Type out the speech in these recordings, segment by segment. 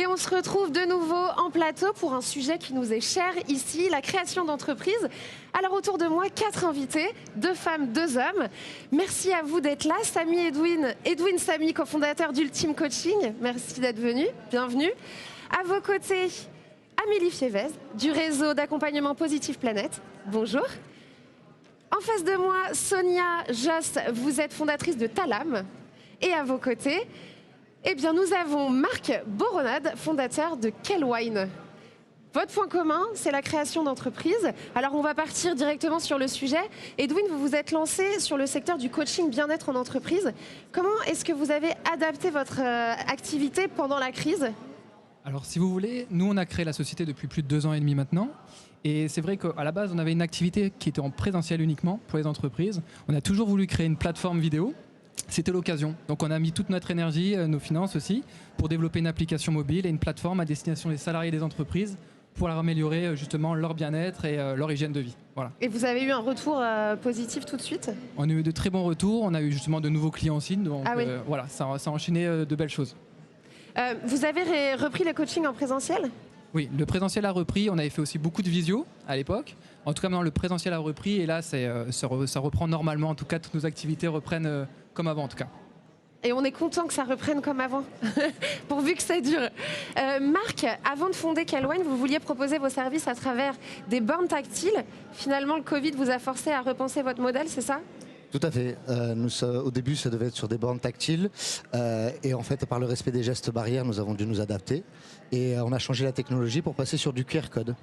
Et on se retrouve de nouveau en plateau pour un sujet qui nous est cher ici, la création d'entreprise. Alors autour de moi, 4 invités, 2 femmes, 2 hommes. Merci à vous d'être là. Samy Edwin, Samy, cofondateur d'Ultime Coaching. Merci d'être venu, bienvenue. À vos côtés, Amélie Fievez, du réseau d'accompagnement Positive Planète. Bonjour. En face de moi, Sonia Josse, vous êtes fondatrice de Talam. Et à vos côtés, eh bien, nous avons Marc Boronade, fondateur de Kellwine. Votre point commun, c'est la création d'entreprises. Alors, on va partir directement sur le sujet. Edwin, vous vous êtes lancé sur le secteur du coaching bien-être en entreprise. Comment est-ce que vous avez adapté votre activité pendant la crise ? Alors, si vous voulez, nous, on a créé la société depuis plus de 2 ans et demi maintenant. Et c'est vrai qu'à la base, on avait une activité qui était en présentiel uniquement pour les entreprises. On a toujours voulu créer une plateforme vidéo. C'était l'occasion. Donc on a mis toute notre énergie, nos finances aussi, pour développer une application mobile et une plateforme à destination des salariés des entreprises pour leur améliorer justement leur bien-être et leur hygiène de vie. Voilà. Et vous avez eu un retour positif tout de suite ? On a eu de très bons retours. On a eu justement de nouveaux clients aussi. Donc voilà, ça a enchaîné de belles choses. Vous avez repris le coaching en présentiel ? Oui, le présentiel a repris. On avait fait aussi beaucoup de visio à l'époque. En tout cas, maintenant, le présentiel a repris et là, ça reprend normalement. En tout cas, toutes nos activités reprennent comme avant, en tout cas. Et on est content que ça reprenne comme avant, pourvu que ça dure. Marc, avant de fonder Kellwine, vous vouliez proposer vos services à travers des bornes tactiles. Finalement, le Covid vous a forcé à repenser votre modèle, c'est ça ? Tout à fait. Au début, ça devait être sur des bornes tactiles. Et en fait, par le respect des gestes barrières, nous avons dû nous adapter. Et on a changé la technologie pour passer sur du QR code,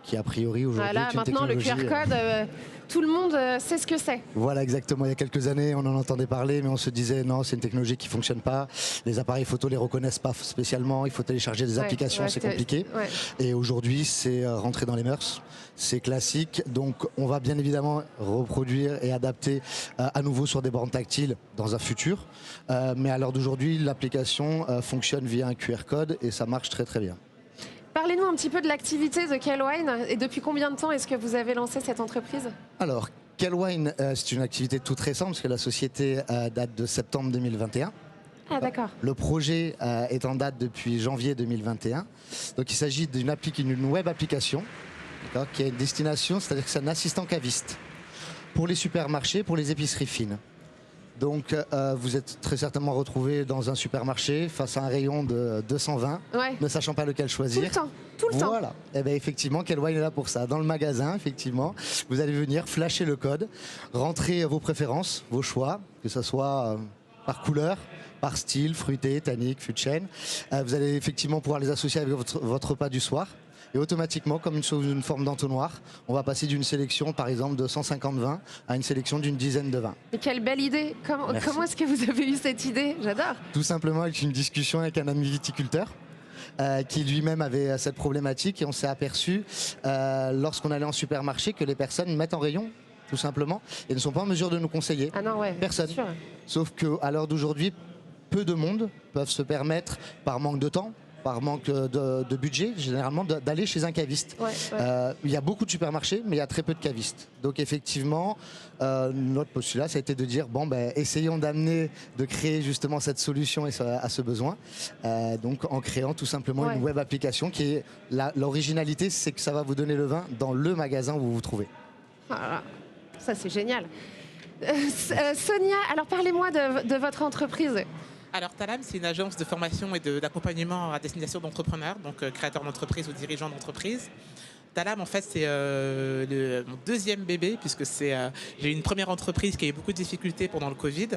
qui a priori aujourd'hui est une maintenant, technologie... le QR code, tout le monde sait ce que c'est. Voilà, exactement. Il y a quelques années, on en entendait parler, mais on se disait non, c'est une technologie qui ne fonctionne pas. Les appareils photo ne les reconnaissent pas spécialement. Il faut télécharger des applications, c'est compliqué. Ouais. Et aujourd'hui, c'est rentré dans les mœurs. C'est classique. Donc, on va bien évidemment reproduire et adapter à nouveau sur des bornes tactiles dans un futur. Mais à l'heure d'aujourd'hui, l'application fonctionne via un QR code et ça marche très très bien. Parlez-nous un petit peu de l'activité de Kellwine et depuis combien de temps est-ce que vous avez lancé cette entreprise ? Alors, Kellwine, c'est une activité toute récente parce que la société date de septembre 2021. Ah d'accord. Le projet est en date depuis janvier 2021. Donc il s'agit d'une web application qui a une destination, c'est-à-dire que c'est un assistant caviste pour les supermarchés, pour les épiceries fines. Donc vous êtes très certainement retrouvé dans un supermarché face à un rayon de 220, ne sachant pas lequel choisir. Tout le temps. Voilà. Et bien effectivement, Kellwine est là pour ça. Dans le magasin, effectivement, vous allez venir flasher le code, rentrer vos préférences, vos choix, que ce soit par couleur, par style, fruité, tannique, fût de chêne. Vous allez effectivement pouvoir les associer avec votre repas du soir. Et automatiquement, comme une forme d'entonnoir, on va passer d'une sélection, par exemple, de 150 vins à une sélection d'une dizaine de vins. Et quelle belle idée! Comment est-ce que vous avez eu cette idée? J'adore! Tout simplement avec une discussion avec un ami viticulteur qui lui-même avait cette problématique et on s'est aperçu, lorsqu'on allait en supermarché, que les personnes mettent en rayon tout simplement et ne sont pas en mesure de nous conseiller. Ah non, ouais, personne. Sauf qu'à l'heure d'aujourd'hui, peu de monde peuvent se permettre, par manque de temps, par manque de budget, généralement, d'aller chez un caviste. Il y a beaucoup de supermarchés, mais il y a très peu de cavistes. Donc effectivement, notre postulat, ça a été de dire, essayons de créer justement cette solution à ce besoin. Donc en créant tout simplement une web application qui est, l'originalité, c'est que ça va vous donner le vin dans le magasin où vous vous trouvez. Voilà. Ça c'est génial. Sonia, alors parlez-moi de votre entreprise. Alors Talam, c'est une agence de formation et d'accompagnement à destination d'entrepreneurs, donc créateurs d'entreprise ou dirigeants d'entreprise. Talam, en fait, c'est mon deuxième bébé, puisque j'ai eu une première entreprise qui a eu beaucoup de difficultés pendant le Covid.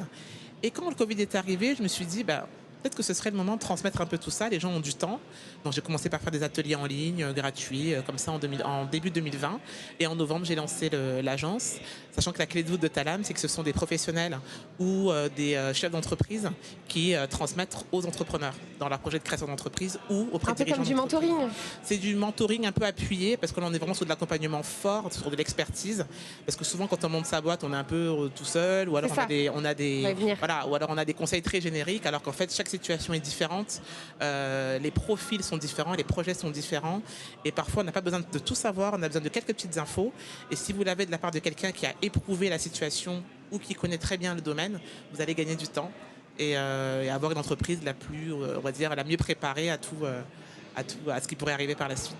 Et quand le Covid est arrivé, je me suis dit, peut-être que ce serait le moment de transmettre un peu tout ça. Les gens ont du temps. Donc j'ai commencé par faire des ateliers en ligne gratuits, comme ça en début 2020. Et en novembre, j'ai lancé l'agence, sachant que la clé de voûte de Talam, c'est que ce sont des professionnels ou des chefs d'entreprise qui transmettent aux entrepreneurs dans leur projet de création d'entreprise ou auprès des dirigeants. Un peu comme du mentoring. C'est du mentoring un peu appuyé, parce que là on est vraiment sur de l'accompagnement fort, sur de l'expertise. Parce que souvent quand on monte sa boîte, on est un peu tout seul, ou alors on a des conseils très génériques, alors qu'en fait chaque situation est différente, les profils sont différents, les projets sont différents et parfois on n'a pas besoin de tout savoir, on a besoin de quelques petites infos et si vous l'avez de la part de quelqu'un qui a éprouvé la situation ou qui connaît très bien le domaine, vous allez gagner du temps et avoir une entreprise la plus, on va dire, la mieux préparée à ce qui pourrait arriver par la suite.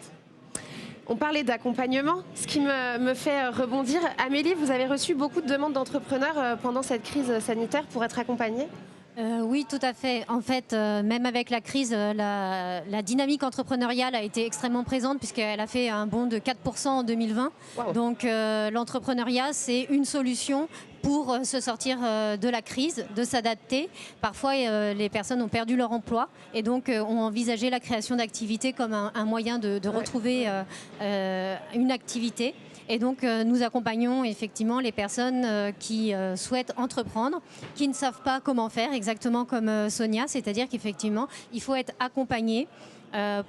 On parlait d'accompagnement, ce qui me fait rebondir. Amélie, vous avez reçu beaucoup de demandes d'entrepreneurs pendant cette crise sanitaire pour être accompagnés ? Oui, tout à fait. En fait, même avec la crise, la dynamique entrepreneuriale a été extrêmement présente puisqu'elle a fait un bond de 4% en 2020. Wow. Donc l'entrepreneuriat, c'est une solution pour se sortir de la crise, de s'adapter. Parfois, les personnes ont perdu leur emploi et donc ont envisagé la création d'activités comme un moyen de retrouver une activité. Et donc, nous accompagnons effectivement les personnes qui souhaitent entreprendre, qui ne savent pas comment faire, exactement comme Sonia, c'est-à-dire qu'effectivement, il faut être accompagné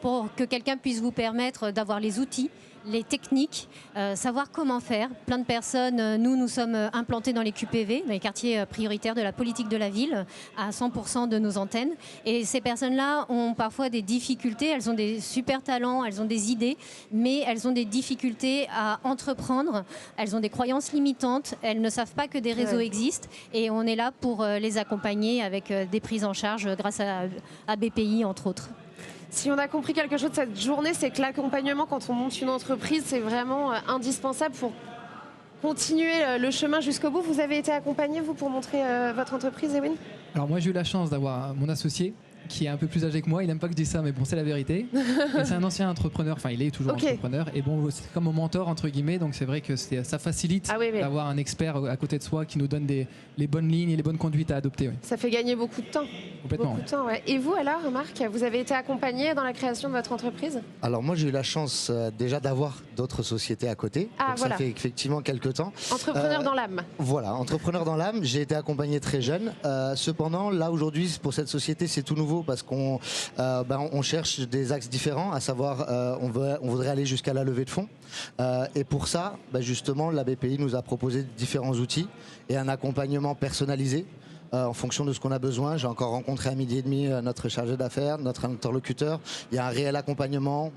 pour que quelqu'un puisse vous permettre d'avoir les outils, les techniques, savoir comment faire. Plein de personnes, nous sommes implantés dans les QPV, dans les quartiers prioritaires de la politique de la ville, à 100% de nos antennes. Et ces personnes-là ont parfois des difficultés, elles ont des super talents, elles ont des idées, mais elles ont des difficultés à entreprendre, elles ont des croyances limitantes, elles ne savent pas que des réseaux existent et on est là pour les accompagner avec des prises en charge grâce à BPI, entre autres. Si on a compris quelque chose de cette journée, c'est que l'accompagnement quand on monte une entreprise, c'est vraiment indispensable pour continuer le chemin jusqu'au bout. Vous avez été accompagné, vous, pour montrer votre entreprise, Ewin ? Alors moi, j'ai eu la chance d'avoir mon associé qui est un peu plus âgé que moi. Il n'aime pas que je dise ça, mais bon, c'est la vérité. Et c'est un ancien entrepreneur, enfin il est toujours entrepreneur. Et bon, c'est comme mon mentor, entre guillemets, donc c'est vrai que ça facilite d'avoir un expert à côté de soi qui nous donne les bonnes lignes et les bonnes conduites à adopter. Oui. Ça fait gagner beaucoup de temps. Complètement. Beaucoup de temps, ouais. Et vous alors, Marc, vous avez été accompagné dans la création de votre entreprise ? Alors moi, j'ai eu la chance déjà d'avoir d'autres sociétés à côté. Donc ça fait effectivement quelques temps. Entrepreneur dans l'âme. Voilà, entrepreneur dans l'âme. J'ai été accompagné très jeune. Cependant, là aujourd'hui, pour cette société, c'est tout nouveau parce qu'on on cherche des axes différents, à savoir on voudrait aller jusqu'à la levée de fonds. Et pour ça, justement, la BPI nous a proposé différents outils et un accompagnement personnalisé. En fonction de ce qu'on a besoin. J'ai encore rencontré à 12h30 notre chargé d'affaires, notre interlocuteur. Il y a un réel accompagnement.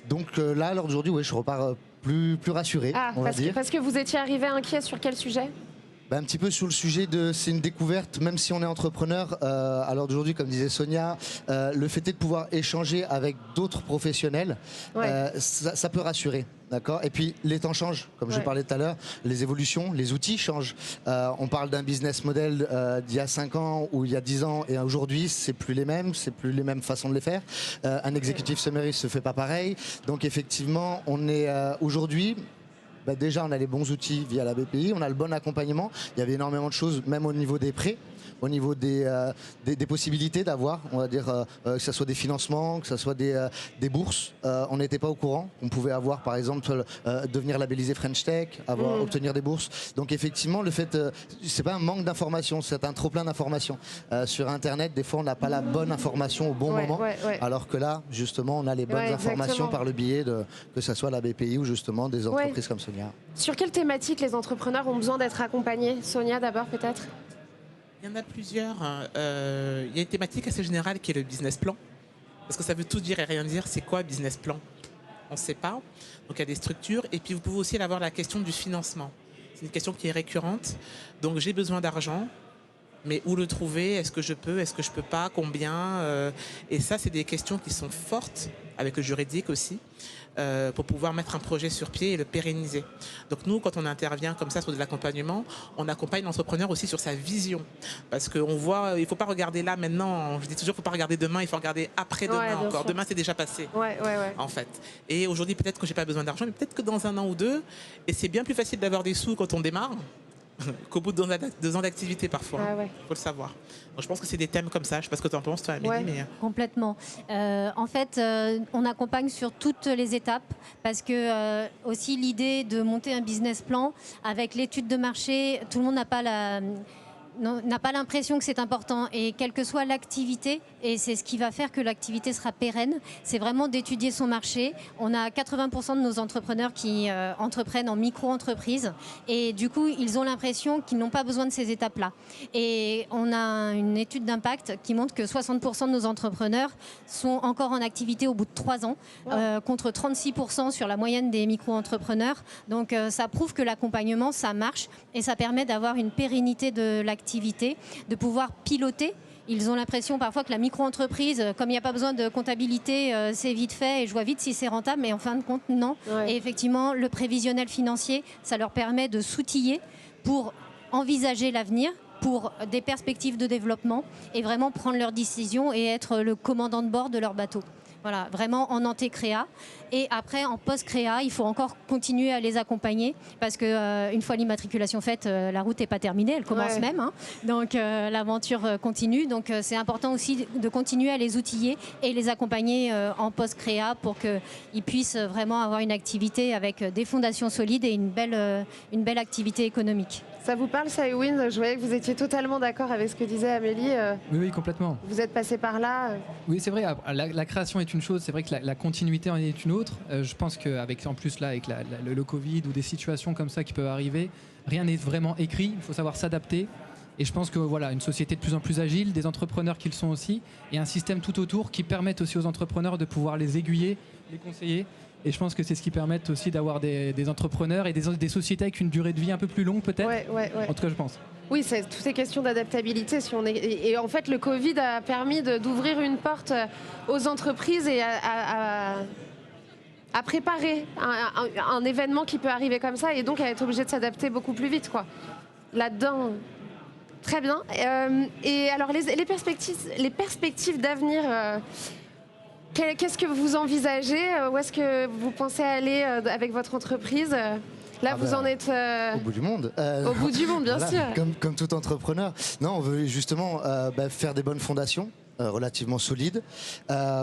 Donc là, à l'heure d'aujourd'hui, je repars plus rassuré, on va dire. Parce que vous étiez arrivé inquiet sur quel sujet ? Un petit peu sur le sujet c'est une découverte, même si on est entrepreneur, à l'heure d'aujourd'hui, comme disait Sonia, le fait est de pouvoir échanger avec d'autres professionnels, ça peut rassurer. D'accord. Et puis les temps changent, comme je parlais tout à l'heure, les évolutions, les outils changent. On parle d'un business model d'il y a 5 ans ou il y a 10 ans et aujourd'hui, c'est plus les mêmes façons de les faire. Un executive summary se fait pas pareil. Donc effectivement, on est aujourd'hui... déjà, on a les bons outils via la BPI, on a le bon accompagnement. Il y avait énormément de choses, même au niveau des prêts, au niveau des possibilités d'avoir, on va dire, que ce soit des financements, que ce soit des bourses. On n'était pas au courant. On pouvait avoir, par exemple, devenir labellisé French Tech, obtenir des bourses. Donc, effectivement, le fait, c'est pas un manque d'informations, c'est un trop-plein d'informations. Sur Internet, des fois, on n'a pas la bonne information au bon moment. Alors que là, justement, on a les bonnes informations par le biais que ce soit la BPI ou justement des entreprises comme Sonia. Sur quelle thématique les entrepreneurs ont besoin d'être accompagnés ? Sonia, d'abord, peut-être ? Il y en a plusieurs. Il y a une thématique assez générale qui est le business plan. Parce que ça veut tout dire et rien dire. C'est quoi business plan ? On ne sait pas. Donc il y a des structures. Et puis vous pouvez aussi avoir la question du financement. C'est une question qui est récurrente. Donc j'ai besoin d'argent. Mais où le trouver ? Est-ce que je peux ? Est-ce que je ne peux pas ? Combien ? Et ça, c'est des questions qui sont fortes, avec le juridique aussi, pour pouvoir mettre un projet sur pied et le pérenniser. Donc nous, quand on intervient comme ça sur de l'accompagnement, on accompagne l'entrepreneur aussi sur sa vision. Parce qu'on voit, il ne faut pas regarder là, maintenant. Je dis toujours, il ne faut pas regarder demain, il faut regarder après-demain encore. Sûr. Demain, c'est déjà passé, en fait. Et aujourd'hui, peut-être que je n'ai pas besoin d'argent, mais peut-être que dans 1 an ou 2, et c'est bien plus facile d'avoir des sous quand on démarre, qu'au bout de 2 ans d'activité parfois, faut le savoir. Donc, je pense que c'est des thèmes comme ça. Je ne sais pas ce que tu en penses, toi, Amélie. Mais... Complètement. En fait, on accompagne sur toutes les étapes parce que aussi l'idée de monter un business plan avec l'étude de marché, tout le monde n'a pas l'impression que c'est important et quelle que soit l'activité, et c'est ce qui va faire que l'activité sera pérenne, c'est vraiment d'étudier son marché. On a 80% de nos entrepreneurs qui entreprennent en micro-entreprise et du coup ils ont l'impression qu'ils n'ont pas besoin de ces étapes-là. Et on a une étude d'impact qui montre que 60% de nos entrepreneurs sont encore en activité au bout de 3 ans, contre 36% sur la moyenne des micro-entrepreneurs. Donc ça prouve que l'accompagnement, ça marche et ça permet d'avoir une pérennité de l'activité activité, de pouvoir piloter. Ils ont l'impression parfois que la micro-entreprise, comme il n'y a pas besoin de comptabilité, c'est vite fait et je vois vite si c'est rentable, mais en fin de compte, non. Ouais. Et effectivement, le prévisionnel financier, ça leur permet de s'outiller pour envisager l'avenir, pour des perspectives de développement et vraiment prendre leurs décisions et être le commandant de bord de leur bateau. Voilà, vraiment en anté-créa. Et après, en post-créa, il faut encore continuer à les accompagner parce qu'une fois l'immatriculation faite, la route n'est pas terminée, elle commence même. Hein. Donc l'aventure continue. Donc c'est important aussi de continuer à les outiller et les accompagner en post-créa pour qu'ils puissent vraiment avoir une activité avec des fondations solides et une belle activité économique. Ça vous parle, ça, Ewin? Je voyais que vous étiez totalement d'accord avec ce que disait Amélie. Oui, complètement. Vous êtes passé par là. Oui, c'est vrai. La création est une chose. C'est vrai que la continuité en est une autre. Je pense qu'avec, en plus, là, avec le Covid ou des situations comme ça qui peuvent arriver, rien n'est vraiment écrit. Il faut savoir s'adapter. Et je pense que voilà, une société de plus en plus agile, des entrepreneurs qui le sont aussi, et un système tout autour qui permettent aussi aux entrepreneurs de pouvoir les aiguiller, les conseiller. Et je pense que c'est ce qui permet aussi d'avoir des entrepreneurs et des sociétés avec une durée de vie un peu plus longue peut-être. Ouais. En tout cas, je pense. Oui, tout est question d'adaptabilité. Et en fait, le Covid a permis d'ouvrir une porte aux entreprises et à préparer un événement qui peut arriver comme ça et donc à être obligé de s'adapter beaucoup plus vite, quoi. Là-dedans, très bien. Et alors, les perspectives d'avenir... Qu'est-ce que vous envisagez? Où est-ce que vous pensez aller avec votre entreprise? Là, vous en êtes... Au bout du monde. Au bout du monde, bien sûr. Comme tout entrepreneur. Non, on veut justement faire des bonnes fondations. Relativement solides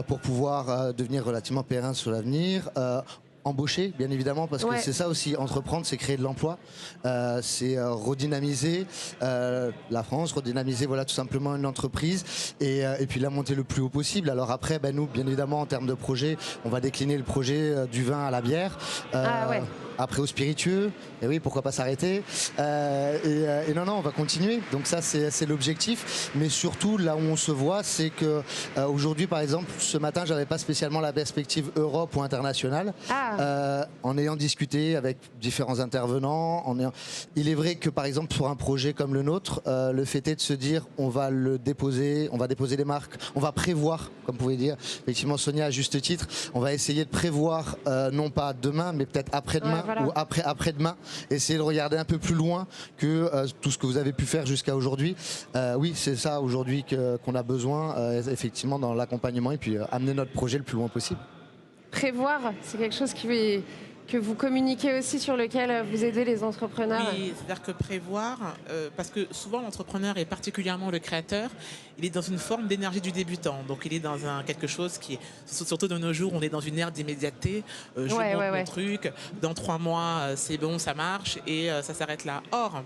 pour pouvoir devenir relativement pérennes sur l'avenir. Embaucher, bien évidemment, parce que c'est ça aussi, entreprendre, c'est créer de l'emploi, c'est redynamiser la France, redynamiser voilà, tout simplement une entreprise et puis la monter le plus haut possible. Alors après, nous, bien évidemment, en termes de projet, on va décliner le projet du vin à la bière. Après au spiritueux, et oui, pourquoi pas s'arrêter. Et non, on va continuer. Donc ça, c'est l'objectif. Mais surtout, là où on se voit, c'est que aujourd'hui, par exemple, ce matin, j'avais pas spécialement la perspective Europe ou internationale. En ayant discuté avec différents intervenants, il est vrai que par exemple sur un projet comme le nôtre, le fait est de se dire on va déposer les marques, on va prévoir, comme vous pouvez dire, effectivement Sonia à juste titre, on va essayer de prévoir non pas demain mais peut-être après-demain ou après-demain, essayer de regarder un peu plus loin que tout ce que vous avez pu faire jusqu'à aujourd'hui. Oui, c'est ça aujourd'hui qu'on a besoin effectivement dans l'accompagnement et puis amener notre projet le plus loin possible. Prévoir, c'est quelque chose que vous communiquez aussi, sur lequel vous aidez les entrepreneurs. Oui, c'est-à-dire que prévoir, parce que souvent l'entrepreneur et particulièrement le créateur, il est dans une forme d'énergie du débutant. Donc il est dans quelque chose qui, surtout de nos jours, on est dans une ère d'immédiateté. Je monte mon truc, dans 3 mois c'est bon, ça marche et ça s'arrête là. Or,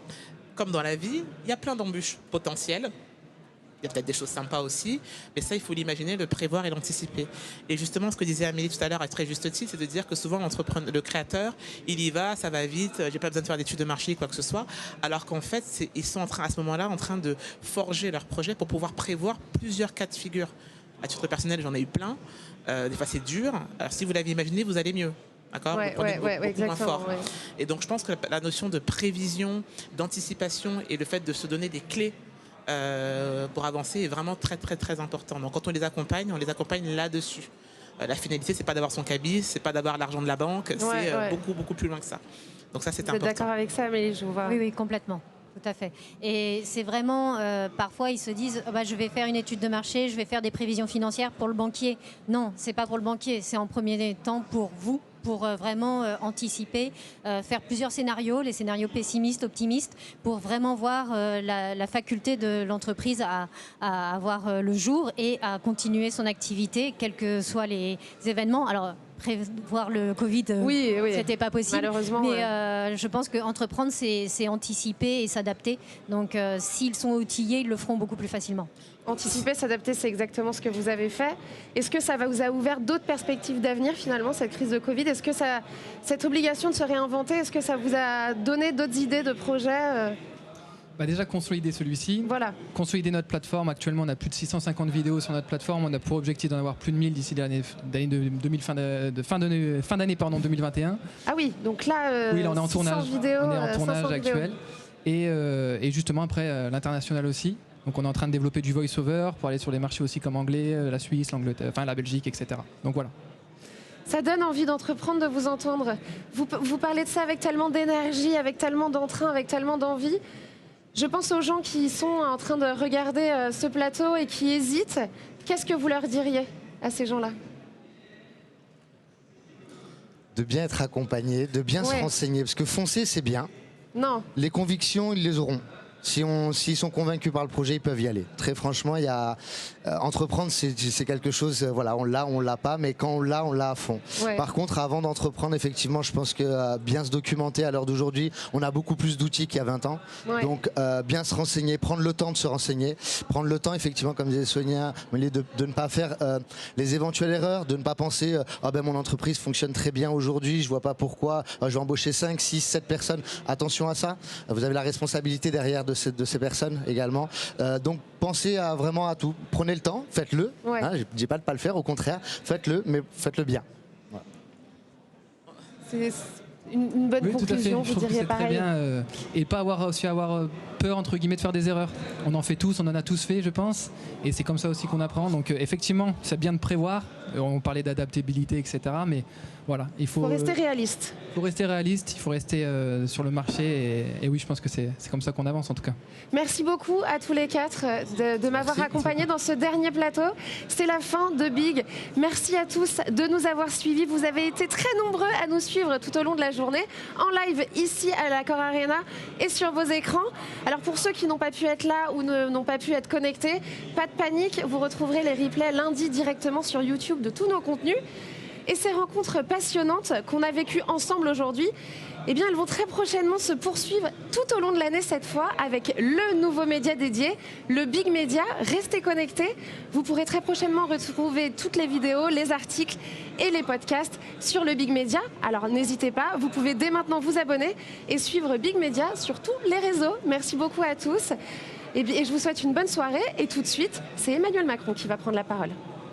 comme dans la vie, il y a plein d'embûches potentielles. Il y a peut-être des choses sympas aussi, mais ça, il faut l'imaginer, le prévoir et l'anticiper. Et justement, ce que disait Amélie tout à l'heure à très juste titre, c'est de dire que souvent, le créateur, il y va, ça va vite, j'ai pas besoin de faire d'études de marché, quoi que ce soit, alors qu'en fait, ils sont à ce moment-là en train de forger leur projet pour pouvoir prévoir plusieurs cas de figure. À titre personnel, j'en ai eu plein. Des fois, c'est dur. Alors, si vous l'avez imaginé, vous allez mieux. D'accord, vous prenez beaucoup moins fort. Et donc, je pense que la notion de prévision, d'anticipation et le fait de se donner des clés pour avancer est vraiment très très très important. Donc quand on les accompagne là-dessus. La finalité, c'est pas d'avoir son cabis, c'est pas d'avoir l'argent de la banque, c'est beaucoup plus loin que ça. Donc ça, c'est important. Vous êtes d'accord avec ça, Amélie? Je vous vois. Oui, complètement. Tout à fait. Et c'est vraiment, parfois ils se disent je vais faire une étude de marché, je vais faire des prévisions financières pour le banquier. Non, c'est pas pour le banquier, c'est en premier temps pour vous, pour vraiment anticiper, faire plusieurs scénarios, les scénarios pessimistes, optimistes, pour vraiment voir la faculté de l'entreprise à avoir le jour et à continuer son activité, quels que soient les événements. Alors, prévoir le Covid, c'était pas possible. Malheureusement. Mais je pense qu'entreprendre, c'est anticiper et s'adapter. Donc, s'ils sont outillés, ils le feront beaucoup plus facilement. Anticiper, s'adapter, c'est exactement ce que vous avez fait. Est-ce que ça vous a ouvert d'autres perspectives d'avenir, finalement, cette crise de Covid? Est-ce que cette obligation de se réinventer, est-ce que ça vous a donné d'autres idées de projets Déjà, consolider celui-ci. Voilà. Consolider notre plateforme. Actuellement, on a plus de 650 vidéos sur notre plateforme. On a pour objectif d'en avoir plus de 1000 d'ici fin d'année 2021. Ah oui, donc là, oui, là on est en tournage. Vidéos, on est en tournage actuel. et justement après l'international aussi. Donc on est en train de développer du voice-over pour aller sur les marchés aussi comme anglais, la Suisse, l'Angleterre, enfin la Belgique, etc. Donc voilà. Ça donne envie d'entreprendre, de vous entendre. Vous parlez de ça avec tellement d'énergie, avec tellement d'entrain, avec tellement d'envie. Je pense aux gens qui sont en train de regarder ce plateau et qui hésitent. Qu'est-ce que vous leur diriez à ces gens-là? De bien être accompagné, de bien se renseigner. Parce que foncer, c'est bien. Non. Les convictions, ils les auront. S'ils sont convaincus par le projet, ils peuvent y aller. Très franchement, il y a entreprendre, c'est quelque chose. Voilà, on l'a pas, mais quand on l'a à fond. Ouais. Par contre, avant d'entreprendre, effectivement, je pense que bien se documenter à l'heure d'aujourd'hui, on a beaucoup plus d'outils qu'il y a 20 ans. Ouais. Donc, bien se renseigner, prendre le temps de se renseigner, prendre le temps, effectivement, comme disait Sonia, de ne pas faire les éventuelles erreurs, de ne pas penser ah ben mon entreprise fonctionne très bien aujourd'hui, je vois pas pourquoi, je vais embaucher 5, 6, 7 personnes. Attention à ça. Vous avez la responsabilité derrière de ces personnes également. Donc pensez vraiment à tout. Prenez le temps, faites-le. Ouais. Hein, je ne dis pas de ne pas le faire, au contraire, faites-le, mais faites-le bien. Voilà. C'est une bonne conclusion, vous diriez pareil. Très bien, et pas avoir peur entre guillemets de faire des erreurs. On en fait tous, on en a tous fait, je pense, et c'est comme ça aussi qu'on apprend. Donc effectivement, c'est bien de prévoir. On parlait d'adaptabilité, etc. Mais voilà, il faut rester réaliste. Il faut rester réaliste, il faut rester sur le marché. Et oui, je pense que c'est comme ça qu'on avance en tout cas. Merci beaucoup à tous les quatre de m'avoir accompagné dans ce dernier plateau. C'est la fin de Big. Merci à tous de nous avoir suivis. Vous avez été très nombreux à nous suivre tout au long de la journée, en live ici à l'Accor Arena et sur vos écrans. Alors pour ceux qui n'ont pas pu être là ou n'ont pas pu être connectés, pas de panique, vous retrouverez les replays lundi directement sur YouTube de tous nos contenus. Et ces rencontres passionnantes qu'on a vécues ensemble aujourd'hui, eh bien, elles vont très prochainement se poursuivre tout au long de l'année cette fois avec le nouveau média dédié, le Big Media. Restez connectés. Vous pourrez très prochainement retrouver toutes les vidéos, les articles et les podcasts sur le Big Media. Alors n'hésitez pas, vous pouvez dès maintenant vous abonner et suivre Big Media sur tous les réseaux. Merci beaucoup à tous. Et je vous souhaite une bonne soirée. Et tout de suite, c'est Emmanuel Macron qui va prendre la parole.